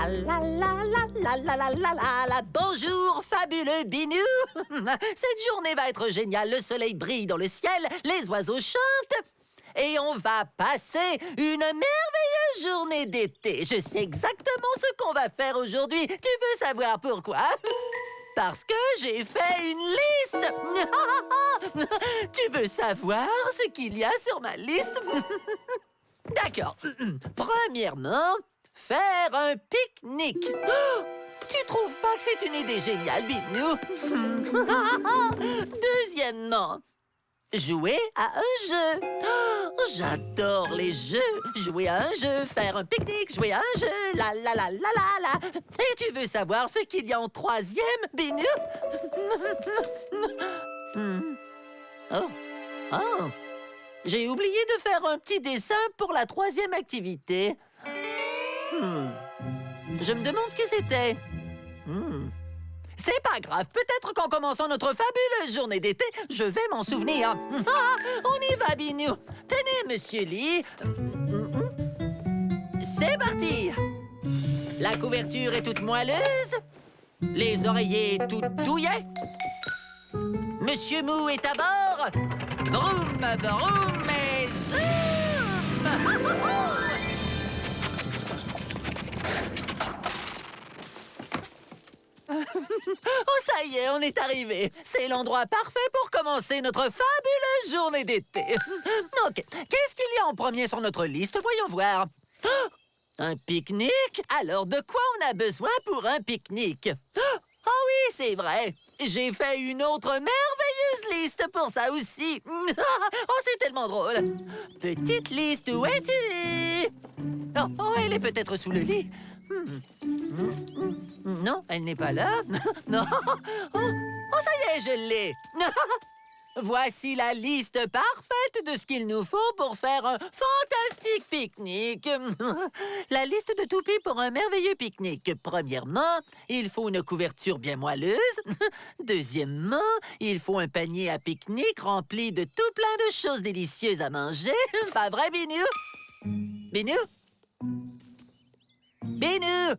La la la la la la la la la la. Bonjour, fabuleux Binou. Cette journée va être géniale. Le soleil brille dans le ciel, les oiseaux chantent. Et on va passer une merveilleuse journée d'été. Je sais exactement ce qu'on va faire aujourd'hui. Tu veux savoir pourquoi? Parce que j'ai fait une liste. Tu veux savoir ce qu'il y a sur ma liste? D'accord. Premièrement, faire un pique-nique. Tu trouves pas que c'est une idée géniale, Binou? Deuxièmement, jouer à un jeu. J'adore les jeux. Jouer à un jeu, faire un pique-nique, jouer à un jeu. La la la la la la. Et tu veux savoir ce qu'il y a en troisième, Binou? Oh. Oh. J'ai oublié de faire un petit dessin pour la troisième activité. Je me demande ce que c'était. C'est pas grave. Peut-être qu'en commençant notre fabuleuse journée d'été, je vais m'en souvenir. On y va, Binou. Tenez, Monsieur Lee. C'est parti. La couverture est toute moelleuse. Les oreillers toutes douillets. Monsieur Mou est à bord. Vroom, vroom et zoom. Oh, ça y est, on est arrivé. C'est l'endroit parfait pour commencer notre fabuleuse journée d'été. OK, qu'est-ce qu'il y a en premier sur notre liste? Voyons voir. Oh, un pique-nique? Alors, de quoi on a besoin pour un pique-nique? Oh oui, c'est vrai. J'ai fait une autre merveilleuse liste pour ça aussi. Oh, c'est tellement drôle. Petite liste, où es-tu? Oh, elle est peut-être sous le lit. Non, elle n'est pas là. Non. Oh, ça y est, je l'ai. Voici la liste parfaite de ce qu'il nous faut pour faire un fantastique pique-nique. La liste de toupies pour un merveilleux pique-nique. Premièrement, il faut une couverture bien moelleuse. Deuxièmement, il faut un panier à pique-nique rempli de tout plein de choses délicieuses à manger. Pas vrai, Binou? Binou? Binou?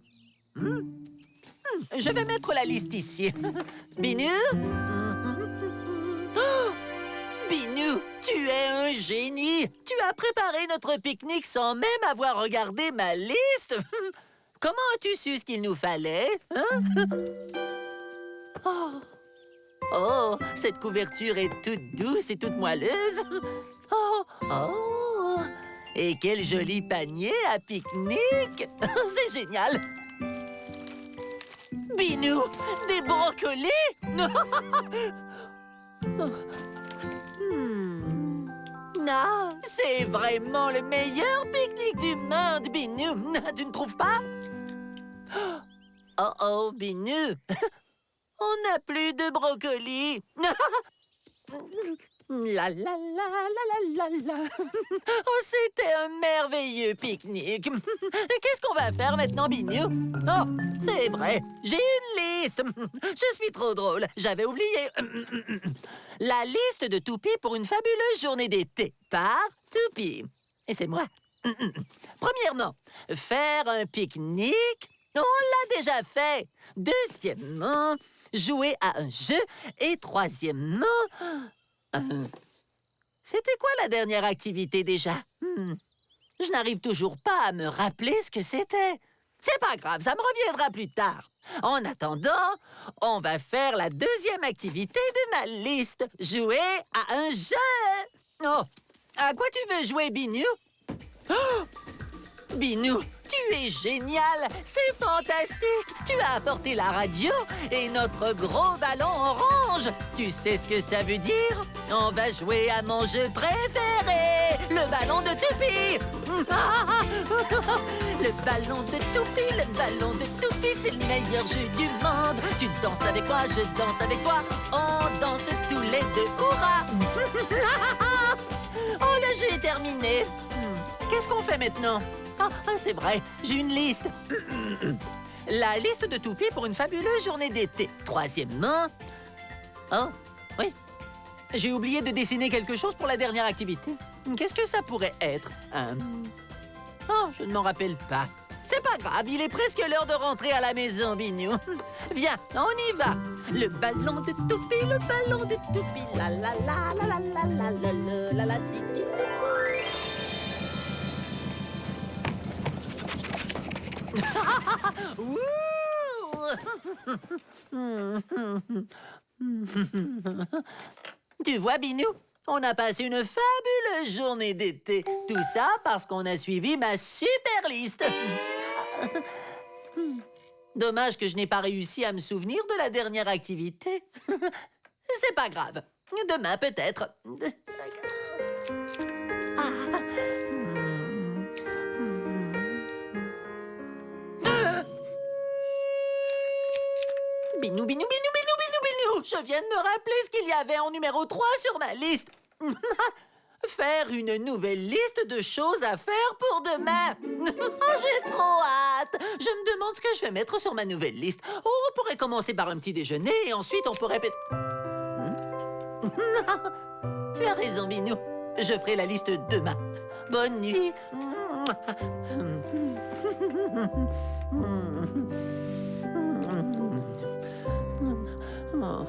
Je vais mettre la liste ici. Binou? Oh! Binou, tu es un génie! Tu as préparé notre pique-nique sans même avoir regardé ma liste. Comment as-tu su ce qu'il nous fallait? Hein? Oh, cette couverture est toute douce et toute moelleuse. Oh, et quel joli panier à pique-nique! C'est génial! Binou, des brocolis? Non, c'est vraiment le meilleur pique-nique du monde, Binou. Tu ne trouves pas? Oh, Binou, on n'a plus de brocolis. La la la la la la la. Oh, c'était un merveilleux pique-nique. Qu'est-ce qu'on va faire maintenant, Binou? Oh, c'est vrai, j'ai une liste. Je suis trop drôle, j'avais oublié. La liste de toupies pour une fabuleuse journée d'été par Toupie. Et c'est moi. Premièrement, faire un pique-nique. On l'a déjà fait. Deuxièmement, jouer à un jeu. Et troisièmement... C'était quoi la dernière activité déjà? Je n'arrive toujours pas à me rappeler ce que c'était. C'est pas grave, ça me reviendra plus tard. En attendant, on va faire la deuxième activité de ma liste. Jouer à un jeu. Oh, à quoi tu veux jouer, Binou? Oh! Binou, tu es génial! C'est fantastique! Tu as apporté la radio et notre gros ballon orange! Tu sais ce que ça veut dire? On va jouer à mon jeu préféré! Le ballon de Toupie! Le ballon de Toupie, le ballon de Toupie, c'est le meilleur jeu du monde! Tu danses avec moi, je danse avec toi, on danse tous les deux, hurrah! Oh, le jeu est terminé! Qu'est-ce qu'on fait maintenant? Ah, c'est vrai, j'ai une liste. La liste de toupies pour une fabuleuse journée d'été. Troisièmement... Oh, oui. J'ai oublié de dessiner quelque chose pour la dernière activité. Qu'est-ce que ça pourrait être? Oh, je ne m'en rappelle pas. C'est pas grave, il est presque l'heure de rentrer à la maison, Binou. Viens, on y va. Le ballon de Toupie, le ballon de Toupie. La la la la la la la la la la la di, di, di. Tu vois, Binou, on a passé une fabuleuse journée d'été. Tout ça parce qu'on a suivi ma super liste. Dommage que je n'ai pas réussi à me souvenir de la dernière activité. C'est pas grave. Demain, peut-être. Binou, binou, binou, binou, binou, binou. Je viens de me rappeler ce qu'il y avait en numéro 3 sur ma liste. Faire une nouvelle liste de choses à faire pour demain. J'ai trop hâte. Je me demande ce que je vais mettre sur ma nouvelle liste. Oh, on pourrait commencer par un petit déjeuner et ensuite on pourrait... Tu as raison, Binou. Je ferai la liste demain. Bonne nuit. Oh.